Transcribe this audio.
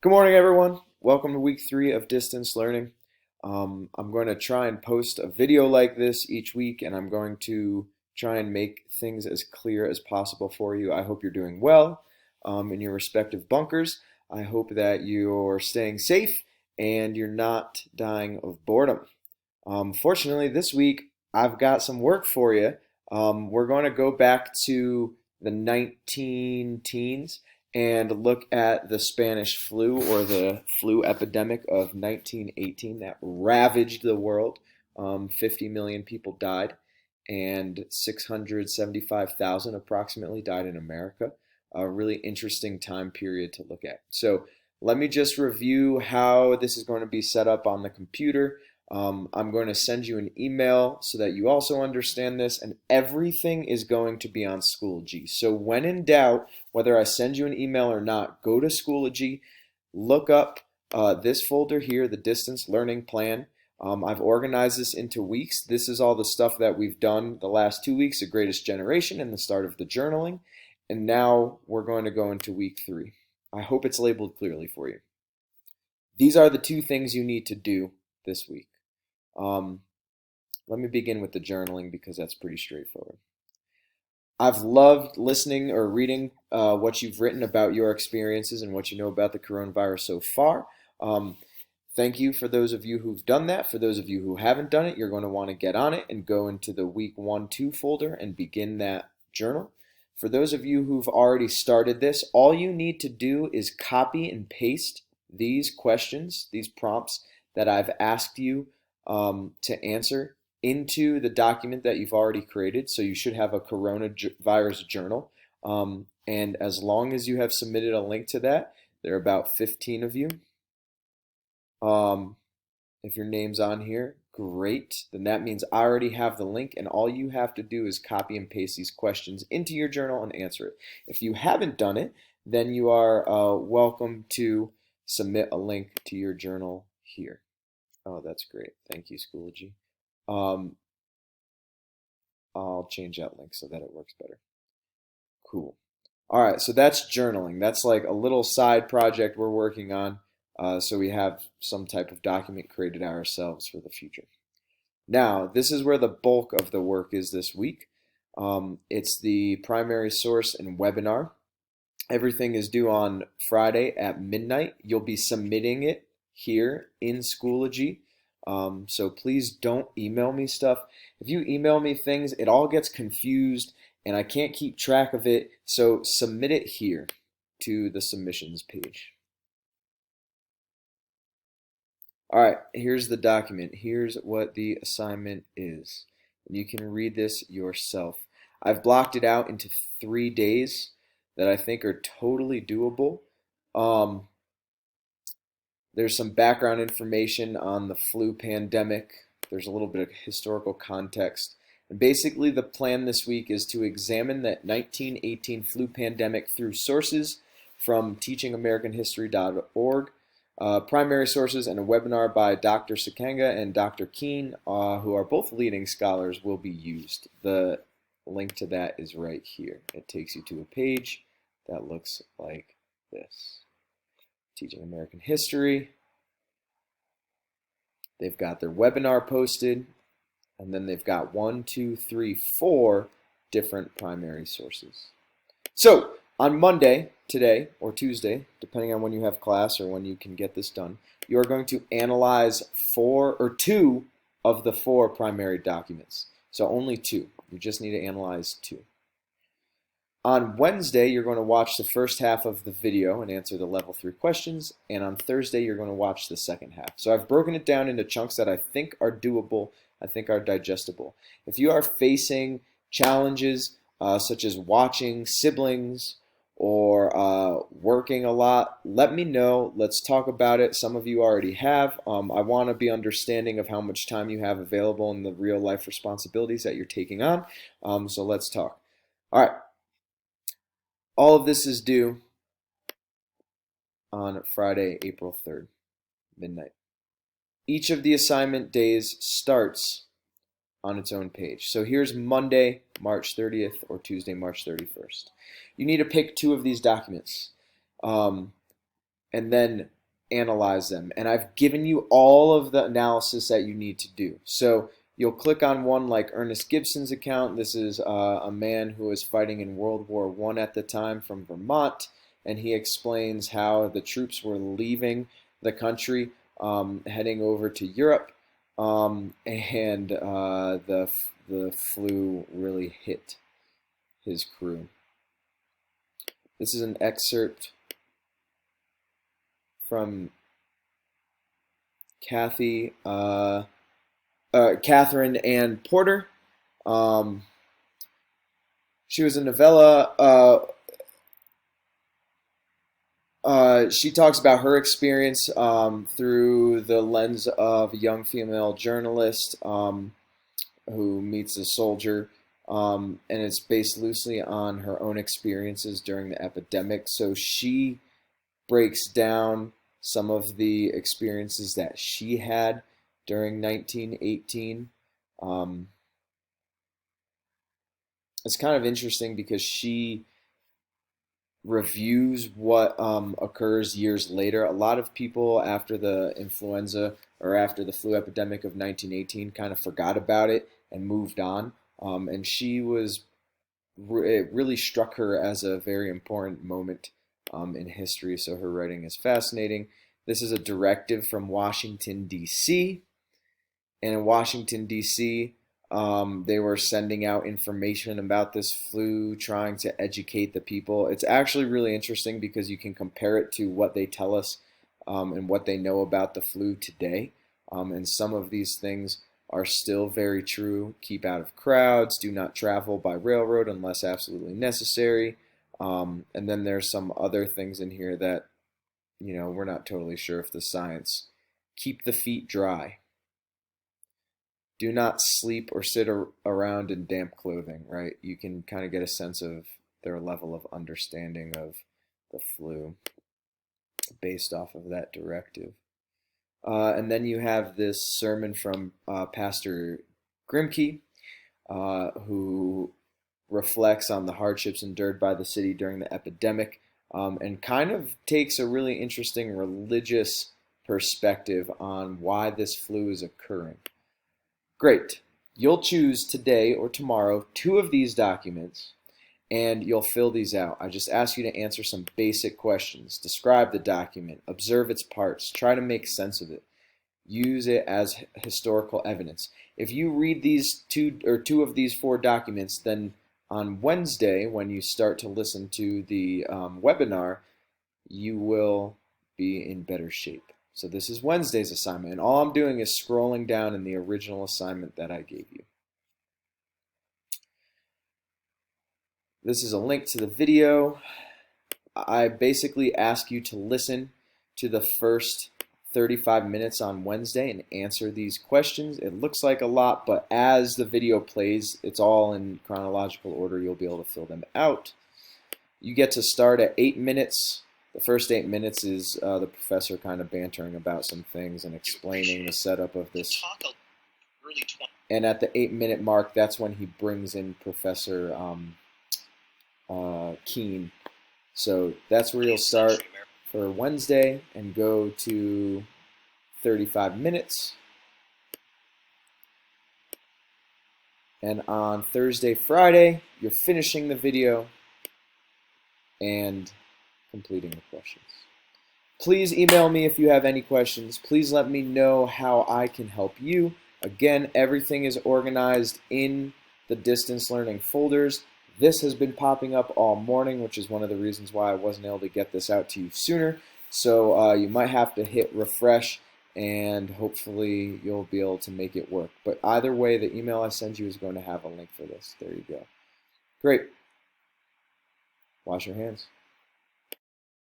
Good morning, everyone. Welcome to week 3 of distance learning. I'm going to try and post a video like this each week, and I'm going to try and make things as clear as possible for you. I hope you're doing well in your respective bunkers. I hope that you're staying safe and you're not dying of boredom. Fortunately, this week I've got some work for you. We're going to go back to the 19 teens and look at the Spanish flu or the flu epidemic of 1918 that ravaged the world. 50 million people died, and 675,000 approximately died in America. A really interesting time period to look at. So, let me just review how this is going to be set up on the computer. I'm going to send you an email so that you also understand this, and everything is going to be on Schoology. So when in doubt, whether I send you an email or not, go to Schoology, look up this folder here, the Distance Learning Plan. I've organized this into weeks. This is all the stuff that we've done the last 2 weeks, the Greatest Generation and the start of the journaling. And now we're going to go into week 3. I hope it's labeled clearly for you. These are the 2 things you need to do this week. Let me begin with the journaling because that's pretty straightforward. I've loved listening or reading what you've written about your experiences and what you know about the coronavirus so far. Thank you for those of you who've done that. For those of you who haven't done it, you're going to want to get on it and go into the week 1-2 folder and begin that journal. For those of you who've already started this, all you need to do is copy and paste these questions, these prompts that I've asked you to answer into the document that you've already created. So you should have a coronavirus journal. And as long as you have submitted a link to that, there are about 15 of you. If your name's on here, great. Then that means I already have the link, and all you have to do is copy and paste these questions into your journal and answer it. If you haven't done it, then you are welcome to submit a link to your journal here. Oh, that's great. Thank you, Schoology. I'll change that link so that it works better. Cool. All right, so that's journaling. That's like a little side project we're working on, so we have some type of document created ourselves for the future. Now, this is where the bulk of the work is this week. It's the primary source and webinar. Everything is due on Friday at midnight. You'll be submitting it here in Schoology. So please don't email me stuff. If you email me things, it all gets confused and I can't keep track of it. So submit it here to the submissions page. All right, here's the document. Here's what the assignment is. And you can read this yourself. I've blocked it out into 3 days that I think are totally doable. There's some background information on the flu pandemic. There's a little bit of historical context. And basically the plan this week is to examine that 1918 flu pandemic through sources from teachingamericanhistory.org, primary sources, and a webinar by Dr. Sakanga and Dr. Keene, who are both leading scholars, will be used. The link to that is right here. It takes you to a page that looks like this. Teaching American History. They've got their webinar posted, and then they've got 1, 2, 3, 4 different primary sources. So on Monday, today, or Tuesday, depending on when you have class or when you can get this done, you are going to analyze 2 of the 4 primary documents. So only 2. You just need to analyze 2. On Wednesday, you're going to watch the first half of the video and answer the level 3 questions, and on Thursday, you're going to watch the second half. So I've broken it down into chunks that I think are doable, I think are digestible. If you are facing challenges such as watching siblings or working a lot, let me know. Let's talk about it. Some of you already have. I want to be understanding of how much time you have available and the real life responsibilities that you're taking on. So let's talk. All right. All of this is due on Friday, April 3rd, midnight. Each of the assignment days starts on its own page. So here's Monday, March 30th, or Tuesday, March 31st. You need to pick 2 of these documents. and then analyze them. And I've given you all of the analysis that you need to do. So you'll click on one like Ernest Gibson's account. This is a man who was fighting in World War I at the time from Vermont, and he explains how the troops were leaving the country, heading over to Europe, and the flu really hit his crew. This is an excerpt from Catherine Ann Porter. She was a novella. She talks about her experience through the lens of a young female journalist who meets a soldier, and it's based loosely on her own experiences during the epidemic. So she breaks down some of the experiences that she had during 1918. It's kind of interesting because she reviews what occurs years later. A lot of people after the influenza or after the flu epidemic of 1918 kind of forgot about it and moved on. And she was, it really struck her as a very important moment in history. So her writing is fascinating. This is a directive from Washington, D.C. And in Washington, D.C., they were sending out information about this flu, trying to educate the people. It's actually really interesting because you can compare it to what they tell us and what they know about the flu today. And some of these things are still very true. Keep out of crowds, do not travel by railroad unless absolutely necessary. And then there's some other things in here that, you know, we're not totally sure if the science. Keep the feet dry. Do not sleep or sit around in damp clothing, right? You can kind of get a sense of their level of understanding of the flu based off of that directive. And then you have this sermon from Pastor Grimke, who reflects on the hardships endured by the city during the epidemic, and kind of takes a really interesting religious perspective on why this flu is occurring. Great. You'll choose today or tomorrow 2 of these documents, and you'll fill these out. I just ask you to answer some basic questions. Describe the document, observe its parts, try to make sense of it. Use it as historical evidence. If you read these two of these 4 documents, then on Wednesday, when you start to listen to the webinar, you will be in better shape. So this is Wednesday's assignment, and all I'm doing is scrolling down in the original assignment that I gave you. This is a link to the video. I basically ask you to listen to the first 35 minutes on Wednesday and answer these questions. It looks like a lot, but as the video plays, it's all in chronological order. You'll be able to fill them out. You get to start at 8 minutes. The first 8 minutes is the professor kind of bantering about some things and explaining the setup of this. And at the 8-minute mark, that's when he brings in Professor Keene. So that's where you'll start for Wednesday and go to 35 minutes. And on Thursday, Friday, you're finishing the video and completing the questions. Please email me if you have any questions. Please let me know how I can help you. Again, everything is organized in the distance learning folders. This has been popping up all morning, which is one of the reasons why I wasn't able to get this out to you sooner. So you might have to hit refresh and hopefully you'll be able to make it work. But either way, the email I send you is going to have a link for this. There you go. Great. Wash your hands.